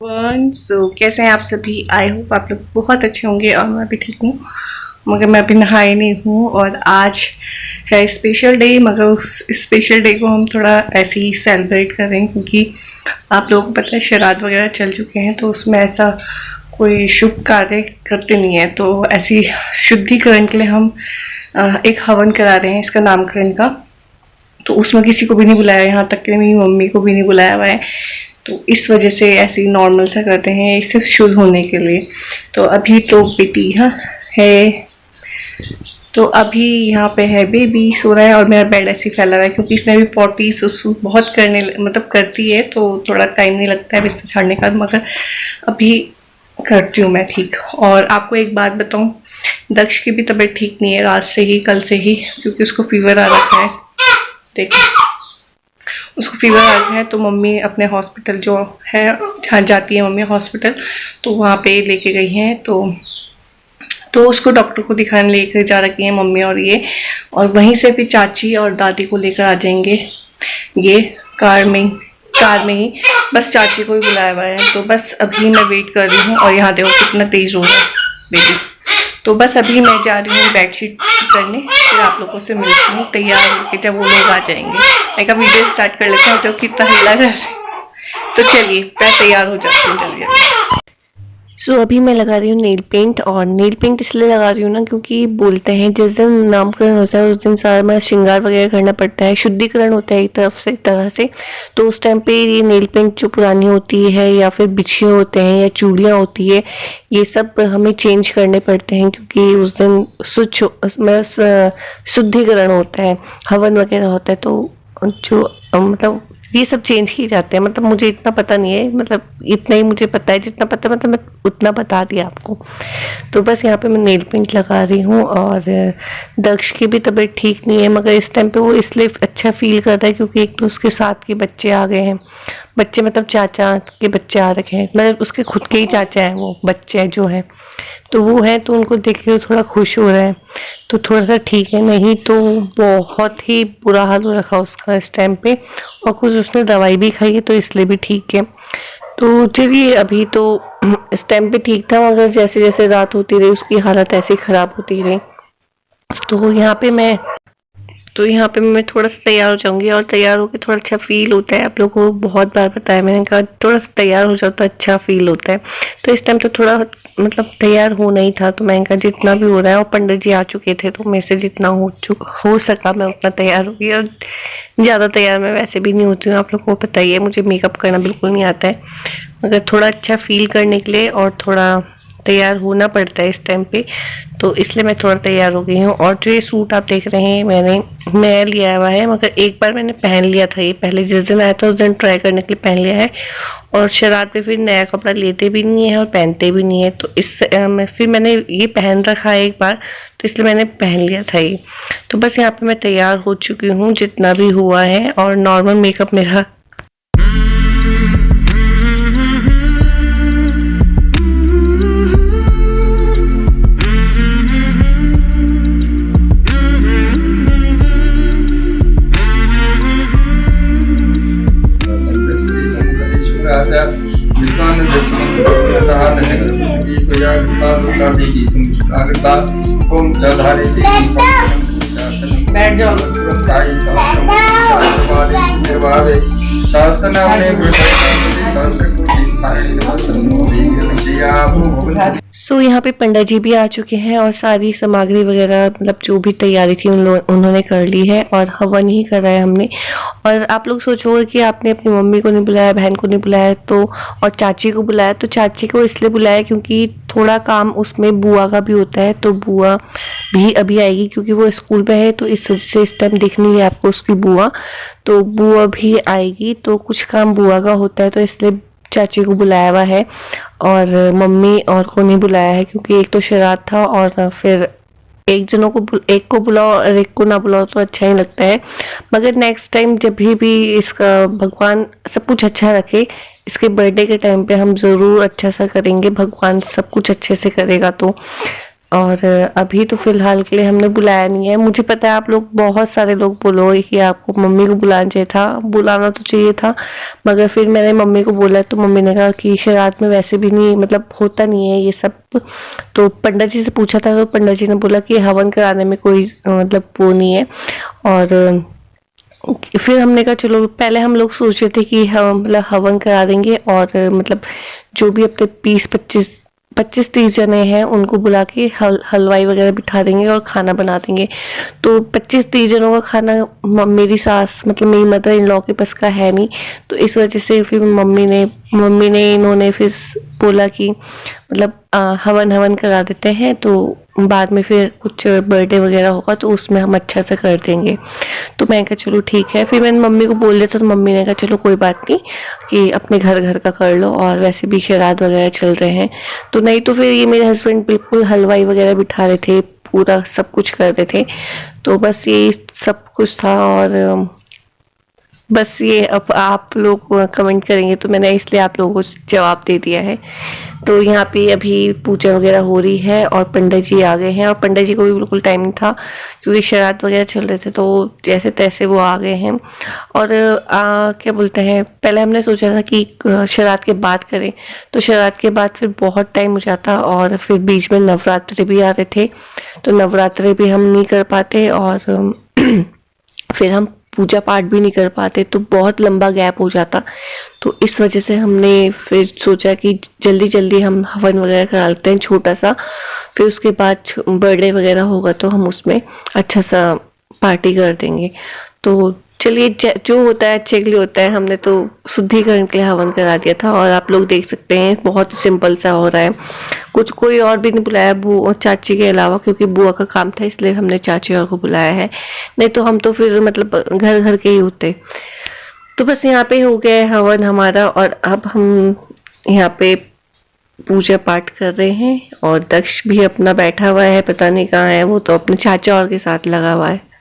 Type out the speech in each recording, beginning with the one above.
कैसे हैं आप सभी। आई होप आप लोग बहुत अच्छे होंगे और मैं भी ठीक हूँ। मगर मैं अभी नहाई नहीं हूँ और आज है स्पेशल डे। मगर उस स्पेशल डे को हम थोड़ा ऐसे ही सेलिब्रेट कर रहे हैं क्योंकि आप लोगों को पता है श्राद्ध वगैरह चल चुके हैं, तो उसमें ऐसा कोई शुभ कार्य करते नहीं है। तो ऐसी शुद्धिकरण के लिए हम एक हवन करा रहे हैं, इसका नामकरण का। तो उसमें किसी को भी नहीं बुलाया, यहाँ तक कि मेरी मम्मी को भी नहीं बुलाया हुआ है। तो इस वजह से ऐसे ही नॉर्मल सा करते हैं, इससे शुद्ध होने के लिए। तो अभी तो बेटी है, तो अभी यहाँ पे है बेबी सो रहा है और मेरा बेड ऐसे ही फैला हुआ है क्योंकि इसने भी पॉटी सुसु बहुत करने मतलब करती है, तो थोड़ा टाइम नहीं लगता है बिस्तर छाड़ने का। मगर अभी करती हूँ मैं ठीक। और आपको एक बात बताऊँ, दक्ष की भी तबीयत ठीक नहीं है रात से ही, कल से ही, क्योंकि उसको फीवर आ रखा है। देखो उसको फीवर आ गया है, तो मम्मी अपने हॉस्पिटल जो है जहाँ जाती है मम्मी हॉस्पिटल, तो वहाँ पे लेके गई हैं। तो उसको डॉक्टर को दिखाने लेकर जा रखी हैं मम्मी और ये, और वहीं से फिर चाची और दादी को लेकर आ जाएंगे ये कार में ही। बस चाची को ही बुलाया हुआ है। तो बस अभी मैं वेट कर रही हूँ। और यहाँ देखो कितना तेज हो रहा है बेबी। तो बस अभी मैं जा रही हूँ बेडशीट करने, फिर आप लोगों से मिलती हूँ तैयार होकर जब वो लोग आ जाएंगे। मैं का वीडियो स्टार्ट कर लेते हैं, तो कितना हिला जा रहा है। तो चलिए मैं तैयार हो जाती हूँ जल्दी। अभी मैं लगा रही हूँ नेल पेंट। और नेल पेंट इसलिए लगा रही हूँ ना क्योंकि बोलते हैं जिस दिन नामकरण होता है उस दिन सारा श्रृंगार वगैरह करना पड़ता है, शुद्धिकरण होता है एक तरह से। तो उस टाइम पे ये नेल पेंट जो पुरानी होती है या फिर बिछिए होते हैं या चूड़ियाँ होती है, ये सब हमें चेंज करने पड़ते हैं क्योंकि उस दिन शुद्धिकरण होता है, हवन वगैरह होता है। तो जो मतलब ये सब चेंज किए जाते हैं। मतलब मुझे इतना पता नहीं है, मतलब इतना ही मुझे पता है, जितना पता मतलब मैं उतना बता दिया आपको। तो बस यहाँ पे मैं नेल पेंट लगा रही हूँ। और दक्ष की भी तबीयत ठीक नहीं है, मगर इस टाइम पे वो इसलिए अच्छा फील कर रहा है क्योंकि एक तो उसके साथ के बच्चे आ गए हैं। बच्चे मतलब चाचा के बच्चे आ रखे हैं, मतलब उसके खुद के ही चाचा हैं वो बच्चे जो हैं, तो वो है, तो उनको देख के थोड़ा खुश हो रहा है। तो थोड़ा सा ठीक है, नहीं तो बहुत ही बुरा हाल हो रखा उसका इस टाइम पे। और कुछ उसने दवाई भी खाई है, तो इसलिए भी ठीक है। तो चलिए अभी तो इस टाइम पे ठीक था, मगर जैसे जैसे रात होती रही उसकी हालत ऐसी खराब होती रही। तो यहाँ पे मैं थोड़ा सा तैयार हो जाऊंगी, और तैयार होकर थोड़ा अच्छा फील होता है। आप लोगों को बहुत बार बताया मैंने, कहा थोड़ा सा तैयार हो जाओ तो अच्छा फील होता है। तो इस टाइम तो थोड़ा मतलब तैयार होना ही था, तो मैंने कहा जितना भी हो रहा है। और पंडित जी आ चुके थे, तो मेरे से जितना हो सका मैं उतना तैयार हो गई। और ज़्यादा तैयार मैं वैसे भी नहीं होती हूँ, आप लोगों को पता ही है, मुझे मेकअप करना बिल्कुल नहीं आता है। मगर थोड़ा अच्छा फील करने के लिए और थोड़ा तैयार होना पड़ता है इस टाइम पे, तो इसलिए मैं थोड़ा तैयार हो गई हूँ। और जो ये सूट आप देख रहे हैं मैं लिया हुआ है, मगर एक बार मैंने पहन लिया था, ये पहले जिस दिन आया था उस दिन ट्राई करने के लिए पहन लिया है। और शराब पे फिर नया कपड़ा लेते भी नहीं है और पहनते भी नहीं है, तो फिर मैंने ये पहन रखा है एक बार, तो इसलिए मैंने पहन लिया था ये। तो बस यहाँ पे मैं तैयार हो चुकी हूँ जितना भी हुआ है, और नॉर्मल मेकअप मेरा बैठ जाओ। यहाँ पे पंडित जी भी आ चुके हैं और सारी सामग्री वगैरह मतलब जो भी तैयारी थी उन्होंने कर ली है, और हवन ही कर रहा है हमने। और आप लोग सोचोगे कि आपने अपनी मम्मी को नहीं बुलाया, बहन को नहीं बुलाया, तो और चाची को बुलाया। तो चाची को इसलिए बुलाया क्योंकि थोड़ा काम उसमें बुआ का भी होता है, तो बुआ भी अभी आएगी क्योंकि वो स्कूल में है, तो इस वजह से इस टाइम दिख नहीं है आपको उसकी बुआ। तो बुआ भी आएगी, तो कुछ काम बुआ का होता है, तो इसलिए चाची को बुलाया हुआ है। और मम्मी और को नहीं बुलाया है क्योंकि एक तो श्राद्ध था, और फिर एक को बुलाओ और एक को ना बुलाओ तो अच्छा ही लगता है। मगर नेक्स्ट टाइम जब भी इसका भगवान सब कुछ अच्छा रखे, इसके बर्थडे के टाइम पे हम ज़रूर अच्छा सा करेंगे, भगवान सब कुछ अच्छे से करेगा तो। और अभी तो फिलहाल के लिए हमने बुलाया नहीं है। मुझे पता है आप लोग बहुत सारे लोग बोलोगे कि आपको मम्मी को बुलाना चाहिए था, बुलाना तो चाहिए था, मगर फिर मैंने मम्मी को बोला तो मम्मी ने कहा कि शरात में वैसे भी नहीं, मतलब होता नहीं है ये सब। तो पंडित जी से पूछा था तो पंडित जी ने बोला कि हवन कराने में कोई मतलब वो नहीं है। और फिर हमने कहा चलो, पहले हम लोग सोच रहे थे कि हम मतलब हवन करा देंगे और मतलब जो भी अपने 25-30 जने हैं उनको बुला के हलवाई वगैरह बिठा देंगे और खाना बना देंगे। तो 25-30 जनों का खाना मेरी सास मतलब मेरी मदर इन लॉ के पास का है नहीं, तो इस वजह से फिर मम्मी ने इन्होंने फिर बोला कि मतलब हवन करा देते हैं, तो बाद में फिर कुछ बर्थडे वगैरह होगा तो उसमें हम अच्छा सा कर देंगे। तो मैं कहा चलो ठीक है। फिर मैंने मम्मी को बोल दिया तो मम्मी ने कहा चलो कोई बात नहीं कि अपने घर का कर लो, और वैसे भी श्राद्ध वगैरह चल रहे हैं। तो नहीं तो फिर ये मेरे हस्बैंड बिल्कुल हलवाई वगैरह बिठा रहे थे, पूरा सब कुछ कर रहे थे। तो बस ये सब कुछ था। और बस ये अब आप लोग कमेंट करेंगे तो मैंने इसलिए आप लोगों को जवाब दे दिया है। तो यहाँ पे अभी पूजा वगैरह हो रही है और पंडित जी आ गए हैं, और पंडित जी को भी बिल्कुल टाइम नहीं था क्योंकि श्राद्ध वगैरह चल रहे थे, तो जैसे तैसे वो आ गए हैं। और क्या बोलते हैं, पहले हमने सोचा था कि श्राद्ध के बाद करें, तो श्राद्ध के बाद फिर बहुत टाइम हो जाता, और फिर बीच में नवरात्रि भी आ रहे थे तो नवरात्रि भी हम नहीं कर पाते, और फिर हम पूजा पाठ भी नहीं कर पाते, तो बहुत लंबा गैप हो जाता। तो इस वजह से हमने फिर सोचा कि जल्दी हम हवन वगैरह करा लेते हैं छोटा सा, फिर उसके बाद बर्थडे वगैरह होगा तो हम उसमें अच्छा सा पार्टी कर देंगे। तो चलिए, जो होता है अच्छे के लिए होता है। हमने तो शुद्धिकरण के लिए हवन करा दिया था, और आप लोग देख सकते हैं बहुत ही सिंपल सा हो रहा है। कुछ कोई और भी नहीं बुलाया बुआ और चाची के अलावा, क्योंकि बुआ का काम था इसलिए हमने चाची और को बुलाया है, नहीं तो हम तो फिर मतलब घर के ही होते। तो बस यहाँ पे हो गया हवन हमारा, और अब हम यहाँ पे पूजा पाठ कर रहे हैं। और दक्ष भी अपना बैठा हुआ है, पता नहीं कहाँ है, वो तो अपने चाचा और के साथ लगा हुआ है।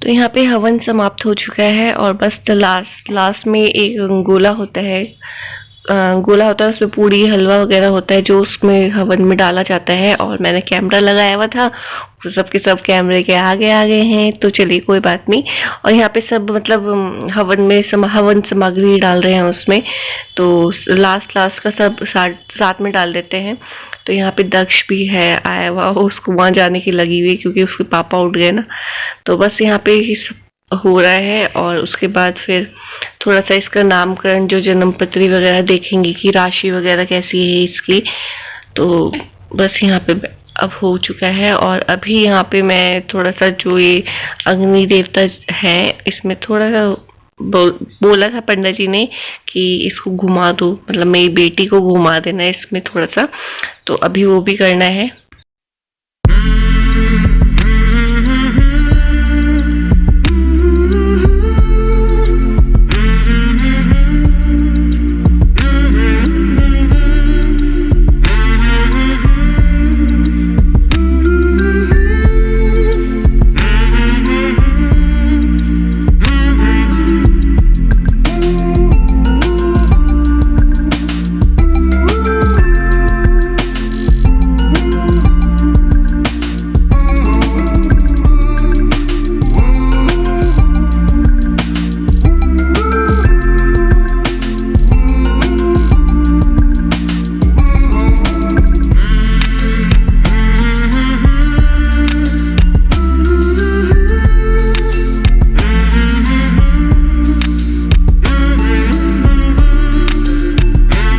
तो यहाँ पे हवन समाप्त हो चुका है, और बस लास्ट में एक गोला होता है, उसमें पूड़ी हलवा वगैरह होता है जो उसमें हवन में डाला जाता है। और मैंने कैमरा लगाया हुआ था, सबके सब कैमरे के आगे हैं, तो चलिए कोई बात नहीं। और यहाँ पे सब मतलब हवन सामग्री डाल रहे हैं उसमें, तो लास्ट का सब साथ में डाल देते हैं। तो यहाँ पे दक्ष भी है आया हुआ, उसको वहाँ जाने की लगी हुई क्योंकि उसके पापा उठ गए ना। तो बस यहाँ पे ही हो रहा है, और उसके बाद फिर थोड़ा सा इसका नामकरण, जो जन्मपत्री वगैरह देखेंगे कि राशि वगैरह कैसी है इसकी। तो बस यहाँ पे अब हो चुका है। और अभी यहाँ पे मैं थोड़ा सा जो ये अग्नि देवता है इसमें थोड़ा सा बोला था पंडित जी ने कि इसको घुमा दो, मतलब मेरी बेटी को घुमा देना इसमें थोड़ा सा, तो अभी वो भी करना है।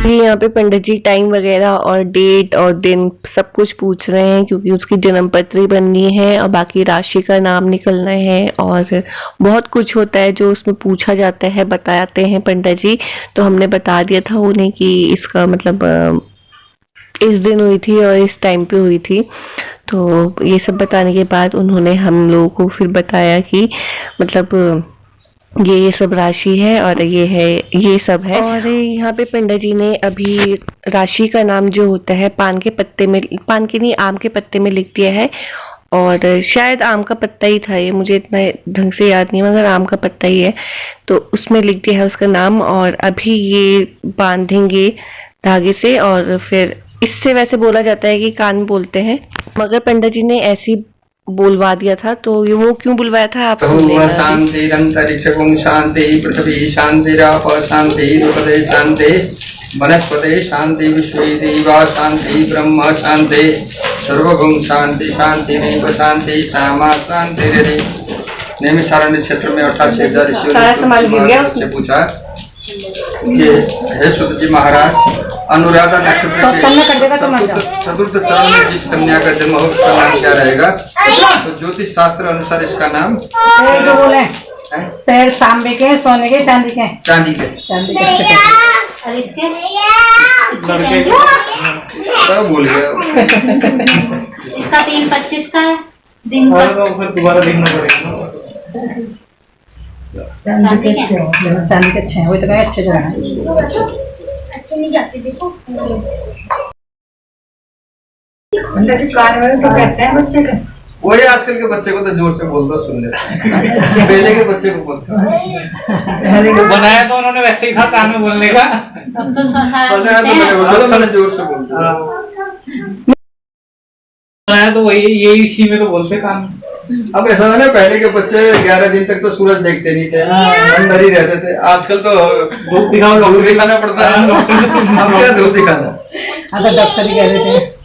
ये यहाँ पे पंडित जी टाइम वगैरह और डेट और दिन सब कुछ पूछ रहे हैं, क्योंकि उसकी जन्म पत्री बननी है और बाकी राशि का नाम निकलना है और बहुत कुछ होता है जो उसमें पूछा जाता है, बताते हैं पंडित जी। तो हमने बता दिया था उन्हें कि इसका मतलब इस दिन हुई थी और इस टाइम पे हुई थी। तो ये सब बताने के बाद उन्होंने हम लोगों को फिर बताया कि मतलब ये सब राशि है और ये है, ये सब है। और यहाँ पे पंडित जी ने अभी राशि का नाम जो होता है पान के पत्ते में, पान के नहीं आम के पत्ते में लिख दिया है। और शायद आम का पत्ता ही था ये, मुझे इतना ढंग से याद नहीं, मगर आम का पत्ता ही है। तो उसमें लिख दिया है उसका नाम और अभी ये बांधेंगे धागे से। और फिर इससे वैसे बोला जाता है कि कान बोलते हैं, मगर पंडित जी ने ऐसी बोलवा दिया था। तो ये वो क्यों बुलवाया था आप शांति अंतरिक्षं शांति पृथ्वी शांतिराप शांति रूपदे शांति वनस्पते शांति विश्वे देवा शांति ब्रह्म शांति सर्वभूम शांति शांति शांति श्यामा शांति। नैमिषारण्य क्षेत्र में 88,000 ऋषियों से पूछा कि हे सुत जी महाराज, अनुराधा नक्षत्र के चतुर्थ चरण में जिस कन्या का जन्म हो उसका नाम क्या रहेगा? तो ज्योतिष शास्त्र अनुसार इसका नाम जो बोले पैर तांबे के, सोने के, चांदी के। चांदी के। और इसके सब भूल गया। इसका 3:25 का है दिन का। दोबारा देखना पड़ेगा। चांदी के अच्छे हैं, वही तो कहे अच्छे जो है अच्छे नहीं जाते। देखो कान में तो कहते हैं बच्चे के, वही आजकल के बच्चे को तो जोर से बोल दो सुन लेते हैं, पहले के बच्चे को बोलते हैं। बनाया तो उन्होंने वैसे ही था कान में बोलने का। अब तो मैंने जोर से बोल दिया। बनाया तो वही, यही इसी में तो बोलते कान। अब ऐसा है ना, पहले के बच्चे 11 दिन तक तो सूरज देखते नहीं थे, अंदर ही रहते थे। आजकल तो धूप दिखाओ, धूप दिखाना पड़ता है। अब क्या धूप दिखाना, अगर डॉक्टर ही कह रहे थे।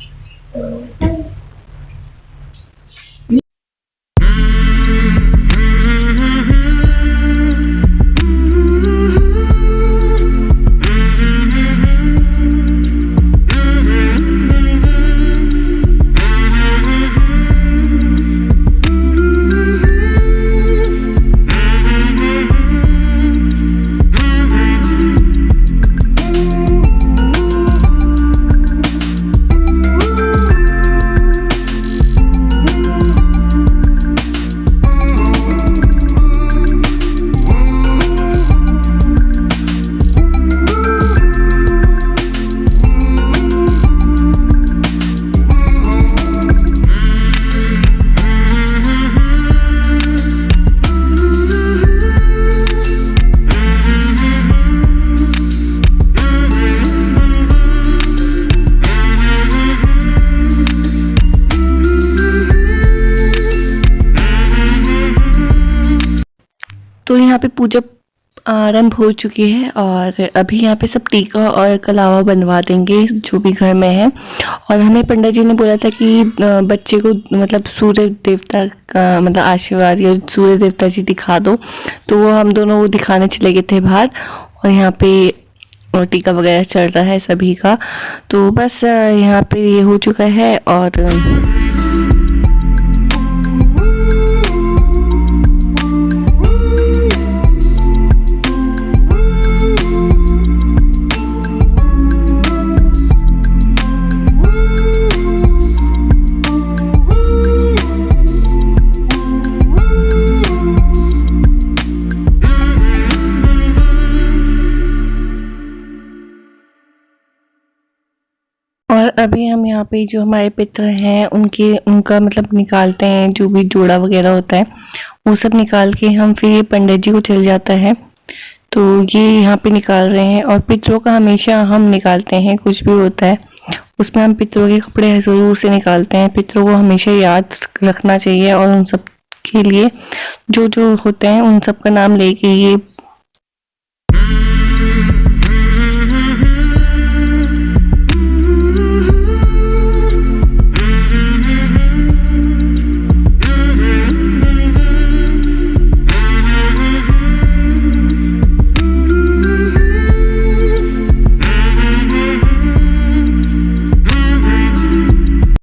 तो यहाँ पे पूजा आरंभ हो चुकी है और अभी यहाँ पे सब टीका और कलावा बनवा देंगे जो भी घर में है। और हमें पंडित जी ने बोला था कि बच्चे को मतलब सूर्य देवता का मतलब आशीर्वाद या सूर्य देवता जी दिखा दो। तो वो हम दोनों वो दिखाने चले गए थे बाहर और यहाँ पे टीका वगैरह चल रहा है सभी का। तो बस यहाँ पे ये हो चुका है। और अभी हम यहाँ पे जो हमारे पितर हैं उनका मतलब निकालते हैं, जो भी जोड़ा वगैरह होता है वो सब निकाल के हम फिर ये पंडित जी को चल जाता है। तो ये यहाँ पे निकाल रहे हैं और पितरों का हमेशा हम निकालते हैं, कुछ भी होता है उसमें हम पितरों के कपड़े जरूर से निकालते हैं। पितरों को हमेशा याद रखना चाहिए और उन सब के लिए जो जो होते हैं उन सब का नाम लेके ये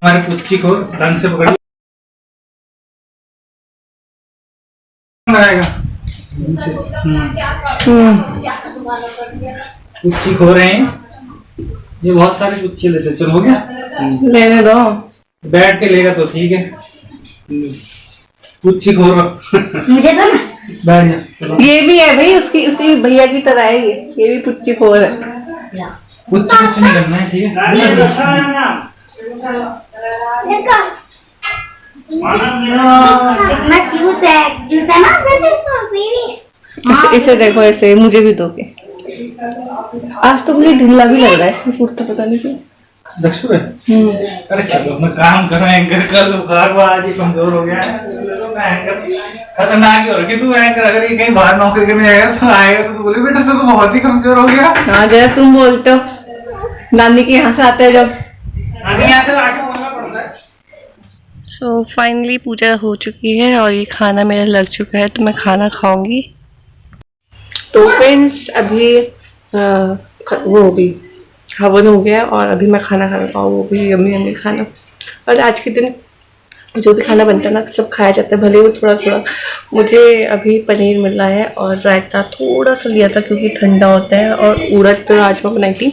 हमारे पुच्ची को ढंग से पकड़ बनाएगा। पुच्ची खो रहे हैं, ये बहुत सारे पुच्ची लेते। चलो हो गया, लेने दो। बैठ के लेगा तो ठीक है। पुच्ची खो रहा मुझे दो ना। बैठ जा चलो। ये भी है भाई, उसकी उसी भैया की तरह है ये भी पुच्ची खोर है। पुच्ची कुछ नहीं करना है, ठीक है। इतना क्यूट है, जूता ना इसे देखो, ऐसे मुझे भी दोगे। आज तो मुझे ढीला भी लग रहा है इसमें कुर्ता, पता नहीं क्यों। दक्षु है। अरे चलो अपना काम करो, एंकर कर लो। बुखार हुआ आज, ये कमजोर हो गया है। एंकर खतरनाक ही हो रही तू। एंकर अगर ये कहीं बाहर नौकरी करने आएगा तो तू बोले बेटा तो बहुत ही कमजोर हो गया। हाँ जरा तुम बोलते हो, नानी के यहाँ से आते हैं जब। यहाँ से आके बोलना पड़ता है। सो फाइनली पूजा हो चुकी है और ये खाना मेरा लग चुका है, तो मैं खाना खाऊंगी। तो फ्रेंड्स अभी वो भी हवन हो गया और अभी मैं खाना खा रहा हूँ, वो भी यम्मी यम्मी खाना। और आज के दिन जो भी खाना बनता है ना सब खाया जाता है, भले वो थोड़ा थोड़ा। मुझे अभी पनीर मिल रहा है और रायता थोड़ा सा लिया था क्योंकि ठंडा होता है। और उड़द तो राजमा बनाई थी,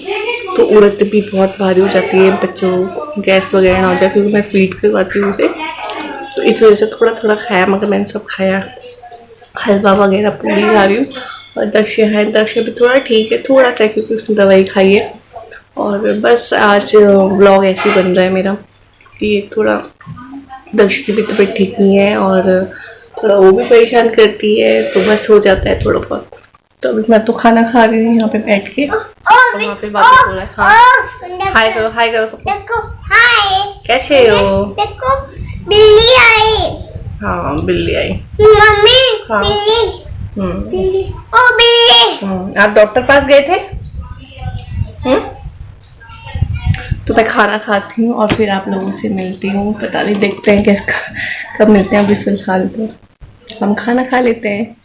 तो उड़द भी बहुत भारी हो जाती है, बच्चों को गैस वगैरह ना हो जाए, क्योंकि मैं फीड करवाती हूँ उसे, तो इस वजह से थोड़ा थोड़ा खाया, मगर मैंने सब खाया। हलवा वगैरह पूरी खा रही हूँ। और दक्ष है, दक्ष भी थोड़ा ठीक है, थोड़ा सा, क्योंकि उसने दवाई खाई है। और बस आज व्लॉग ऐसे ही बन रहा है मेरा कि थोड़ा दक्ष की भी तबीयत ठीक नहीं है और थोड़ा वो भी परेशान करती है, तो बस हो जाता है थोड़ा बहुत। तो अभी मैं तो खाना खा रही हूँ यहाँ पे बैठ के, और वहाँ पे बातें हो रहा है। हाँ हाय करो, हाय करो सबको। देखो हाय, कैसे हो? देखो बिल्ली आई। हाँ बिल्ली आई। मम्मी हाँ। बिल्ली, बिल्ली, ओ बिल्ली। आप डॉक्टर पास गए थे? तो मैं खाना खाती हूँ और फिर आप लोगों से मिलती हूँ। पता नहीं, देखते हैं कैसे कब मिलते हैं। अभी फिलहाल तो हम खाना खा लेते हैं।